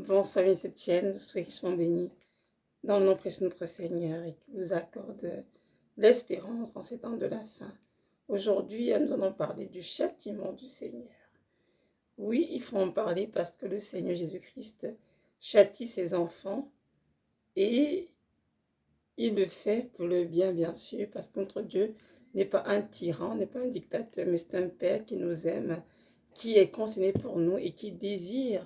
Bonsoir, bien cette chaîne, soyez richement bénis dans le nom précieux de notre Seigneur et qui vous accorde l'espérance en ces temps de la fin. Aujourd'hui, nous allons parler du châtiment du Seigneur. Oui, il faut en parler parce que le Seigneur Jésus-Christ châtie ses enfants et il le fait pour le bien, bien sûr, parce que notre Dieu n'est pas un tyran, n'est pas un dictateur, mais c'est un Père qui nous aime, qui est concerné pour nous et qui désire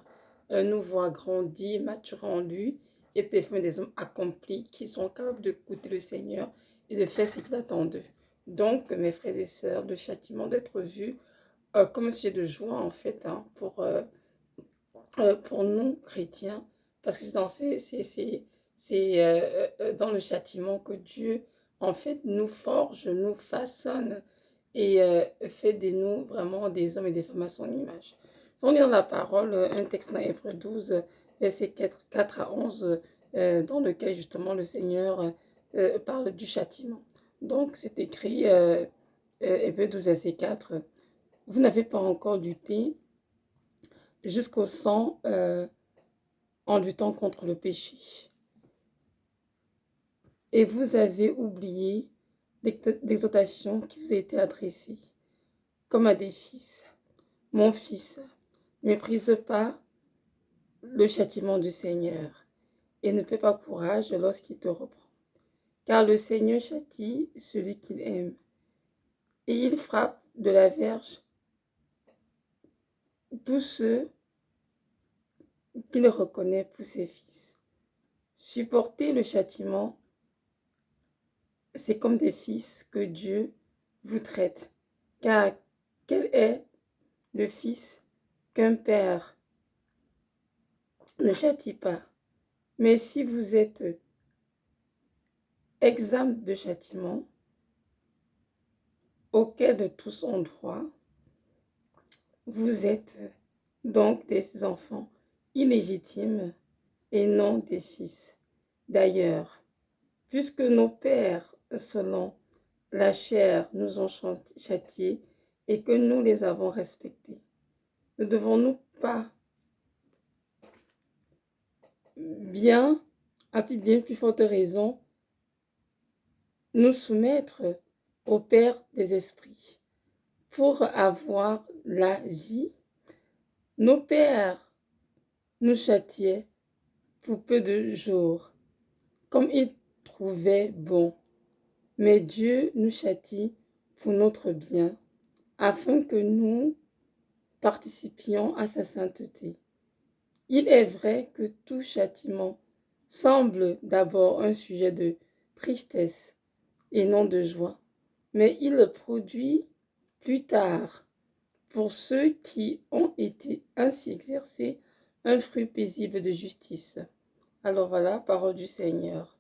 nous voir grandir, maturer en lui et devenir des hommes accomplis qui sont capables d'écouter le Seigneur et de faire ce qu'il attend d'eux. Donc, mes frères et sœurs, le châtiment d'être vu comme un sujet de joie, en fait, pour nous, chrétiens, parce que c'est dans le châtiment que Dieu, en fait, nous forge, nous façonne et fait de nous vraiment des hommes et des femmes à son image. Si on lit dans la parole, un texte dans Hébreux 12, versets 4 à 11, dans lequel justement le Seigneur parle du châtiment. Donc, c'est écrit, Hébreux 12, verset 4, vous n'avez pas encore lutté jusqu'au sang en luttant contre le péché. Et vous avez oublié l'exhortation qui vous a été adressée, comme à des fils. Mon fils, ne méprise pas le châtiment du Seigneur et ne paie pas courage lorsqu'il te reprend. Car le Seigneur châtie celui qu'il aime et il frappe de la verge tous ceux qu'il reconnaît pour ses fils. Supporter le châtiment, c'est comme des fils que Dieu vous traite. Car quel est le fils qu'un père ne châtie pas? Mais si vous êtes exempt de châtiment, auquel de tous ont droit, vous êtes donc des enfants illégitimes et non des fils. D'ailleurs, puisque nos pères, selon la chair, nous ont châtiés et que nous les avons respectés, ne devons-nous pas à bien plus forte raison, nous soumettre au Père des esprits pour avoir la vie? Nos pères nous châtiaient pour peu de jours, comme ils trouvaient bon. Mais Dieu nous châtie pour notre bien, afin que nous participions à sa sainteté. Il est vrai que tout châtiment semble d'abord un sujet de tristesse et non de joie, mais il produit plus tard, pour ceux qui ont été ainsi exercés, un fruit paisible de justice. Alors voilà, parole du Seigneur.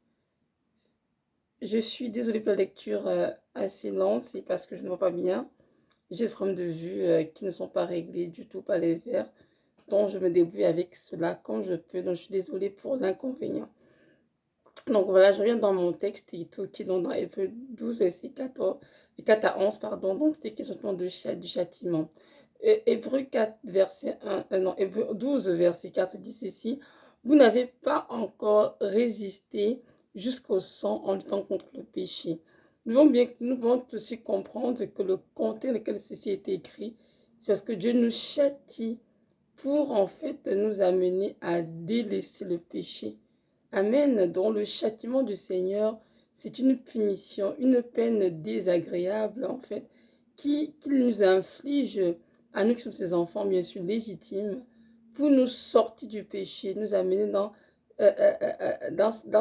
Je suis désolée pour la lecture assez lente, c'est parce que je ne vois pas bien. J'ai des problèmes de vue qui ne sont pas réglés du tout par les verres, donc je me débrouille avec cela quand je peux. Donc je suis désolée pour l'inconvénient. Donc voilà, je reviens dans mon texte qui est dans Hébreux 12, verset 4 à 11, pardon. Donc c'est question du châtiment. Hébreux 4, verset 1, non, Hébreux 12, verset 4 dit ceci: vous n'avez pas encore résisté jusqu'au sang en luttant contre le péché. Nous devons aussi comprendre que le contexte dans lequel ceci est écrit, c'est parce que Dieu nous châtie pour en fait nous amener à délaisser le péché. Amen. Donc le châtiment du Seigneur, c'est une punition, une peine désagréable en fait, qu'il nous inflige à nous qui sommes ses enfants, bien sûr légitimes, pour nous sortir du péché, nous amener dans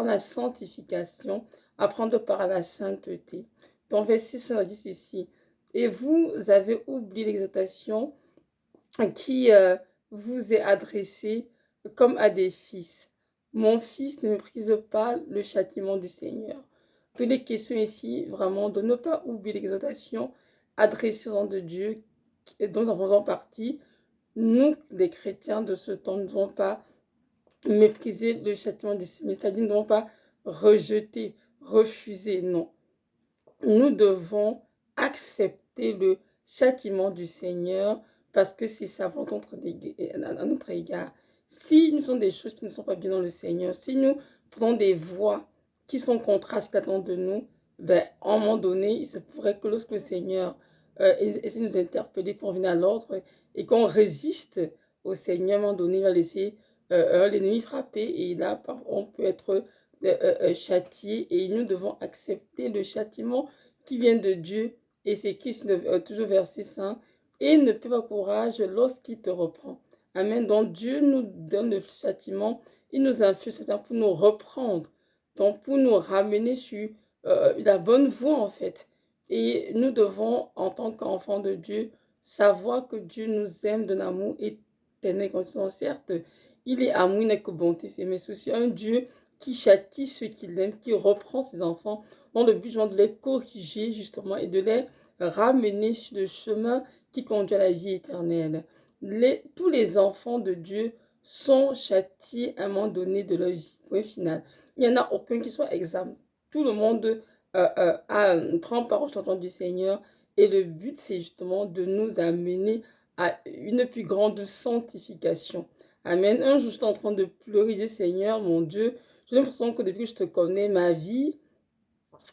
la sanctification, à prendre part à la sainteté. Donc verset 6 dit ceci: et vous avez oublié l'exhortation qui vous est adressée comme à des fils. Mon fils, ne méprise pas le châtiment du Seigneur. Toutes les questions ici, vraiment, de ne pas oublier l'exhortation adressée aux gens de Dieu dont nous en faisons partie. Nous, les chrétiens de ce temps, ne devons pas mépriser le châtiment du Seigneur, c'est-à-dire nous ne devons pas rejeter, refuser, non. Nous devons accepter le châtiment du Seigneur parce que c'est sa volonté à notre égard. Si nous faisons des choses qui ne sont pas bien dans le Seigneur, si nous prenons des voies qui sont contraires à ce qu'il attend de nous, ben, à un moment donné, il se pourrait que lorsque le Seigneur essaie de nous interpeller pour venir à l'ordre et qu'on résiste au Seigneur, à un moment donné, il va laisser l'ennemi frapper et là, on peut être châtié et nous devons accepter le châtiment qui vient de Dieu et c'est Christ, toujours verset 5, et ne peut pas courage lorsqu'il te reprend. Amen. Donc Dieu nous donne le châtiment, il nous inflige le châtiment pour nous reprendre, donc pour nous ramener sur la bonne voie en fait. Et nous devons, en tant qu'enfants de Dieu, savoir que Dieu nous aime d'un amour éternel. Certes, il est amour, il n'est que bonté, mais c'est aussi un Dieu qui châtie ceux qu'il aime, qui reprend ses enfants dans le but de les corriger justement et de les ramener sur le chemin qui conduit à la vie éternelle. Tous les enfants de Dieu sont châtiés à un moment donné de leur vie. Point final. Il n'y en a aucun qui soit exempt. Tout le monde prend part au châtiment du Seigneur et le but c'est justement de nous amener à une plus grande sanctification. Amen. Un jour, j'étais en train de pleurer, Seigneur, mon Dieu, j'ai l'impression que depuis que je te connais, ma vie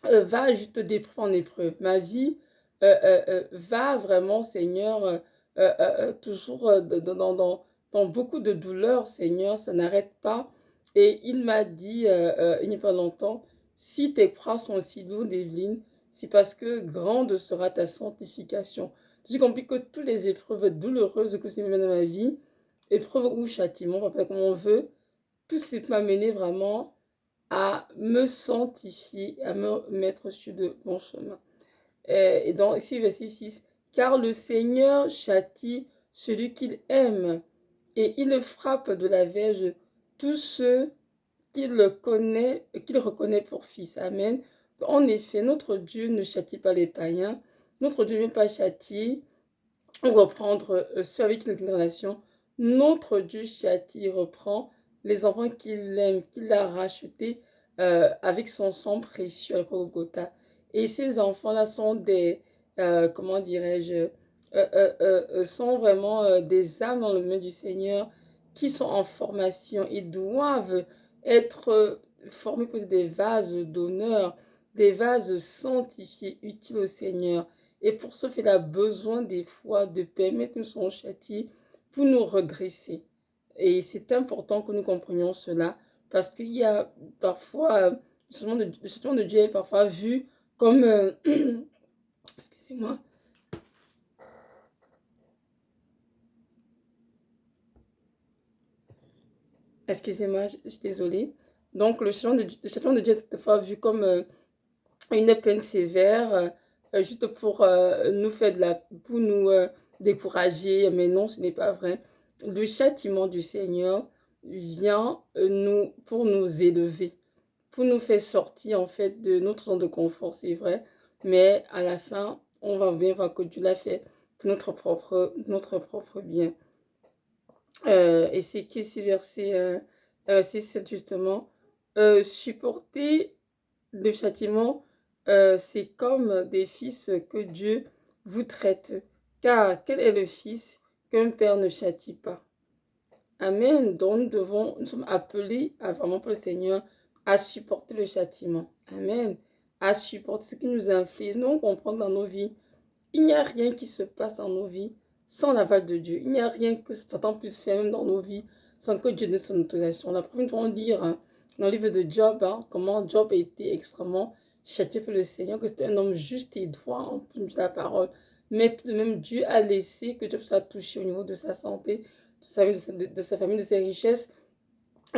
va juste d'épreuve en épreuve. Ma vie va vraiment, Seigneur, toujours dans beaucoup de douleurs, Seigneur, ça n'arrête pas. Et il m'a dit, il n'y a pas longtemps, si tes croix sont aussi lourdes, Evelyne, c'est parce que grande sera ta sanctification. J'ai compris que toutes les épreuves douloureuses que c'est dans ma vie, épreuves ou châtiment, on peut comme on veut, tout ça m'a mené vraiment à me sanctifier, à me mettre sur de bons chemins. Et donc, ici, verset 6, car le Seigneur châtie celui qu'il aime, et il frappe de la verge tous ceux qu'il reconnaît pour fils. Amen. En effet, notre Dieu ne châtie pas les païens, notre Dieu ne veut pas châtier ou reprendre ceux avec qui nous avons une relation. Notre Dieu châtie, reprend les enfants qu'il aime, qu'il a rachetés avec son sang précieux à Golgotha. Et ces enfants-là sont des, comment dirais-je, sont vraiment des âmes dans le main du Seigneur qui sont en formation et doivent être formés pour des vases d'honneur, des vases sanctifiés, utiles au Seigneur. Et pour ce fait, il a besoin des fois de permettre que nous soyons châtiés pour nous redresser. Et c'est important que nous comprenions cela parce qu'il y a parfois, le châtiment de Dieu est parfois vu comme, excusez-moi, excusez-moi, je suis désolée. Donc le châtiment de Dieu est parfois vu comme une peine sévère, juste pour nous faire pour nous décourager, mais non, ce n'est pas vrai. Le châtiment du Seigneur vient pour nous élever, pour nous faire sortir en fait de notre zone de confort, c'est vrai, mais à la fin, on va bien voir que Dieu l'a fait pour notre propre bien. Et c'est qui ces versets, c'est 7 justement, supporter le châtiment, c'est comme des fils que Dieu vous traite. Car quel est le fils qu'un père ne châtie pas? Amen. Donc nous sommes appelés à vraiment pour le Seigneur à supporter le châtiment. Amen. À supporter ce qui nous inflige. Nous, on comprend dans nos vies, il n'y a rien qui se passe dans nos vies sans l'aval de Dieu. Il n'y a rien que Satan puisse faire même dans nos vies sans que Dieu donne son autorisation. La première fois, on dire hein, dans le livre de Job, hein, comment Job a été extrêmement châtié par le Seigneur, que c'était un homme juste et droit en plus de la parole. Mais tout de même, Dieu a laissé que Job soit touché au niveau de sa santé, de sa famille, de ses richesses,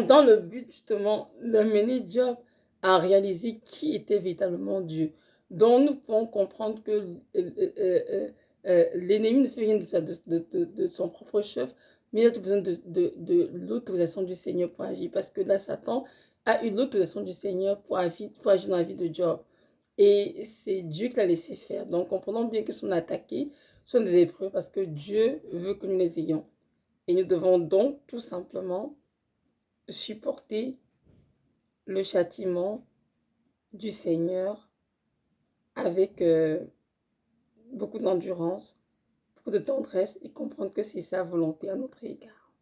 dans le but justement de mener Job à réaliser qui était véritablement Dieu. Donc nous pouvons comprendre que l'ennemi ne fait rien de son propre chef, mais il a besoin de l'autorisation du Seigneur pour agir. Parce que là, Satan a eu l'autorisation du Seigneur pour agir dans la vie de Job. Et c'est Dieu qui l'a laissé faire. Donc comprenons bien que son attaqué sont des épreuves parce que Dieu veut que nous les ayons. Et nous devons donc tout simplement supporter le châtiment du Seigneur avec beaucoup d'endurance, beaucoup de tendresse et comprendre que c'est sa volonté à notre égard.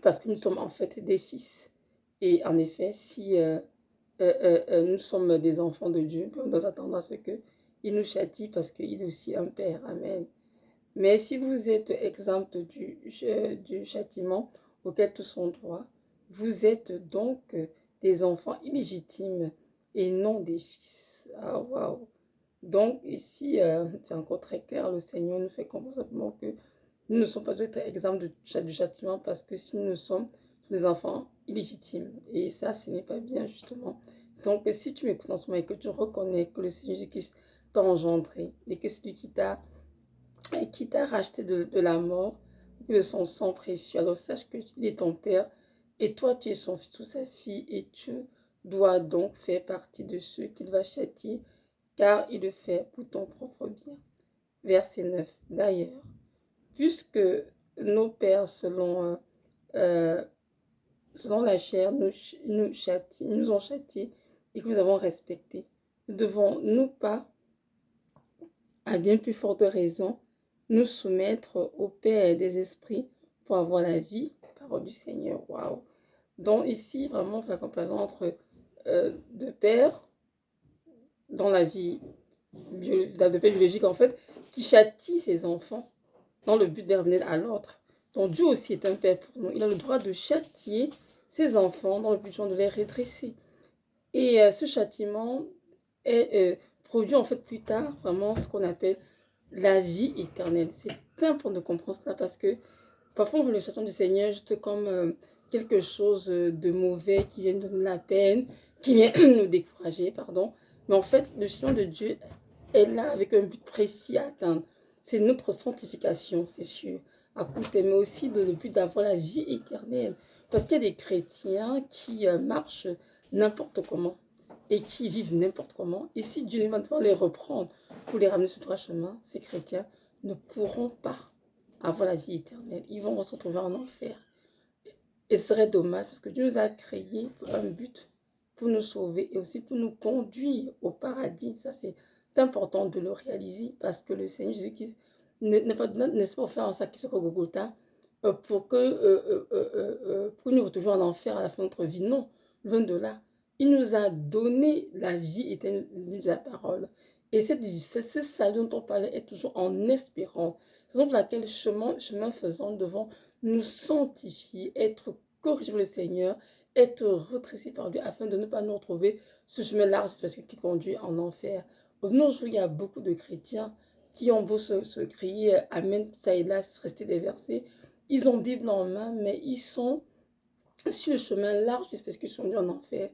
parce que nous sommes en fait des fils. Et en effet, si nous sommes des enfants de Dieu, nous devons attendre à ce qu'il nous châtie parce qu'il est aussi un Père. Amen. Mais si vous êtes exempt du châtiment auquel tous sont droits, vous êtes donc des enfants illégitimes et non des fils. Ah, waouh! Donc ici, c'est encore très clair, le Seigneur nous fait comprendre simplement que nous ne sommes pas exempts du châtiment parce que si nous sommes des enfants illégitimes. Et ça, ce n'est pas bien, justement. Donc, si tu m'écoutes en ce moment et que tu reconnais que le Seigneur Jésus-Christ t'a engendré et que c'est lui qui t'a racheté de la mort, de son sang précieux, alors sache qu'il est ton Père et toi, tu es son fils ou sa fille et tu dois donc faire partie de ceux qu'il va châtier car il le fait pour ton propre bien. Verset 9. D'ailleurs, puisque nos pères, selon la chair, nous ont châtiés et que nous avons respecté, ne devons-nous pas, à bien plus forte raison, nous soumettre au Père des esprits pour avoir la vie, parole du Seigneur. Waouh! Donc ici, vraiment, on fait la comparaison entre deux pères dans la vie de père biologique, en fait, qui châtie ses enfants dans le but de revenir à l'autre. Donc Dieu aussi est un père pour nous. Il a le droit de châtier ses enfants dans le but de les redresser. Et ce châtiment est produit en fait plus tard vraiment ce qu'on appelle la vie éternelle. C'est important de comprendre cela parce que parfois on voit le châtiment du Seigneur juste comme quelque chose de mauvais qui vient nous donner la peine, qui vient nous décourager, pardon. Mais en fait, le châtiment de Dieu est là avec un but précis à atteindre. C'est notre sanctification, c'est sûr, à court terme, mais aussi le but d'avoir la vie éternelle. Parce qu'il y a des chrétiens qui marchent n'importe comment et qui vivent n'importe comment. Et si Dieu va devoir les reprendre pour les ramener sur le droit chemin, ces chrétiens ne pourront pas avoir la vie éternelle. Ils vont se retrouver en enfer. Et ce serait dommage parce que Dieu nous a créés pour un but, pour nous sauver et aussi pour nous conduire au paradis. Ça, c'est important de le réaliser parce que le Seigneur Jésus-Christ n'est pas faire un sacrifice au Golgotha pour nous retrouver en enfer à la fin de notre vie. Non, loin de là. Il nous a donné la vie éternelle de la parole. Et ce salut dont on parlait est toujours en espérant. C'est pour laquelle, chemin faisant, nous devons nous sanctifier, être corrigés par le Seigneur, être retrécés par lui afin de ne pas nous retrouver ce chemin large parce que qui conduit en enfer. De nos jours, il y a beaucoup de chrétiens qui ont beau se crier Amen, ça et là, rester des versets. Ils ont Bible en main, mais ils sont sur le chemin large parce qu'ils sont venus en enfer.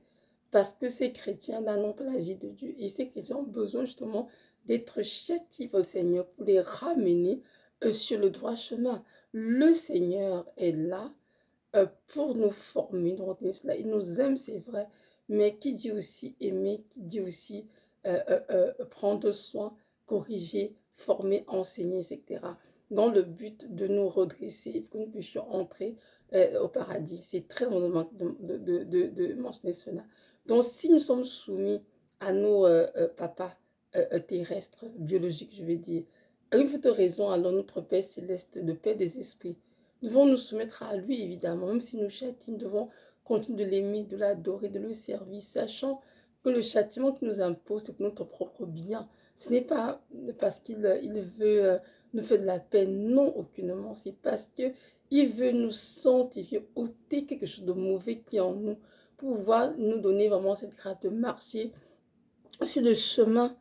Parce que ces chrétiens-là n'ont pas la vie de Dieu. Et ces chrétiens ont besoin justement d'être châtiés par le Seigneur pour les ramener sur le droit chemin. Le Seigneur est là pour nous former, nous retenir cela. Il nous aime, c'est vrai, mais qui dit aussi aimer, qui dit aussi prendre soin, corriger, former, enseigner, etc. Dans le but de nous redresser, pour que nous puissions entrer au paradis. C'est très important de mentionner cela. Donc, si nous sommes soumis à nos papas terrestres, biologiques, je vais dire, à une forte raison, alors notre Père céleste, le Père des esprits, nous devons nous soumettre à lui, évidemment, même s'il nous châtie, nous devons continuer de l'aimer, de l'adorer, de le servir, sachant que le châtiment qu'il nous impose, c'est pour notre propre bien. Ce n'est pas parce qu'il veut nous faire de la peine, non, aucunement. C'est parce qu'il veut nous sanctifier, ôter quelque chose de mauvais qui est en nous, pour pouvoir nous donner vraiment cette grâce de marcher sur le chemin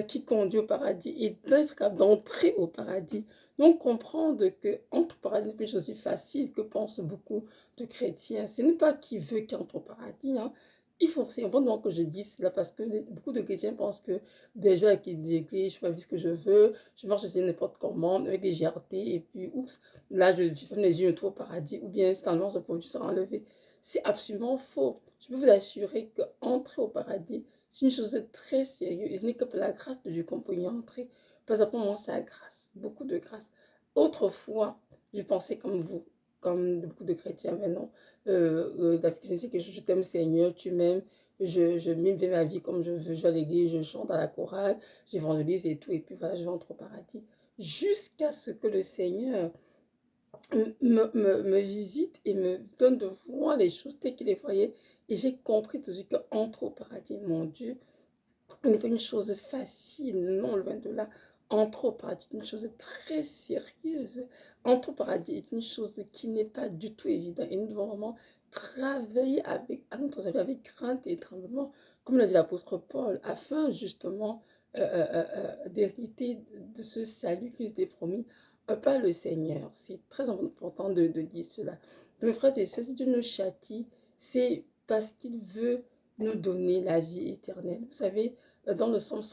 qui conduit au paradis et d'être capable d'entrer au paradis. Donc comprendre que entre au paradis n'est pas une chose aussi facile que pensent beaucoup de chrétiens. Ce n'est pas qui veut qu'entre au paradis. Hein. Il faut, c'est important que je dise cela parce que beaucoup de chrétiens pensent que déjà avec des églises, je fais ce que je veux, je marche aussi n'importe comment, avec des GRT, et puis oups, là je ferme les yeux, je trouve au paradis, ou bien finalement ce produit sera enlevé. C'est absolument faux. Je peux vous assurer qu'entrer au paradis, c'est une chose très sérieuse. Ce n'est que par la grâce de Dieu qu'on peut y entrer. Parce que pour moi, c'est la grâce. Beaucoup de grâce. Autrefois, je pensais comme vous, comme beaucoup de chrétiens maintenant. C'est que je t'aime Seigneur, tu m'aimes. Je vivais ma vie comme je veux. Je vais à l'église, je chante à la chorale, j'évangélise et tout. Et puis voilà, je vais entrer au paradis. Jusqu'à ce que le Seigneur me visite et me donne de voir les choses telles qu'il les voyait. Et j'ai compris tout de suite qu'entrer au paradis, mon Dieu, n'est pas une chose facile, non, loin de là. Entrer au paradis est une chose très sérieuse. Entrer au paradis est une chose qui n'est pas du tout évidente. Et nous devons vraiment travailler avec, à notre avis, avec crainte et tremblement, comme l'a dit l'apôtre Paul, afin justement d'hériter de ce salut qui nous était promis par le Seigneur. C'est très important de dire cela. Mes frères et sœurs, si Dieu nous châtie, c'est parce qu'il veut nous donner la vie éternelle. Vous savez, dans le psaume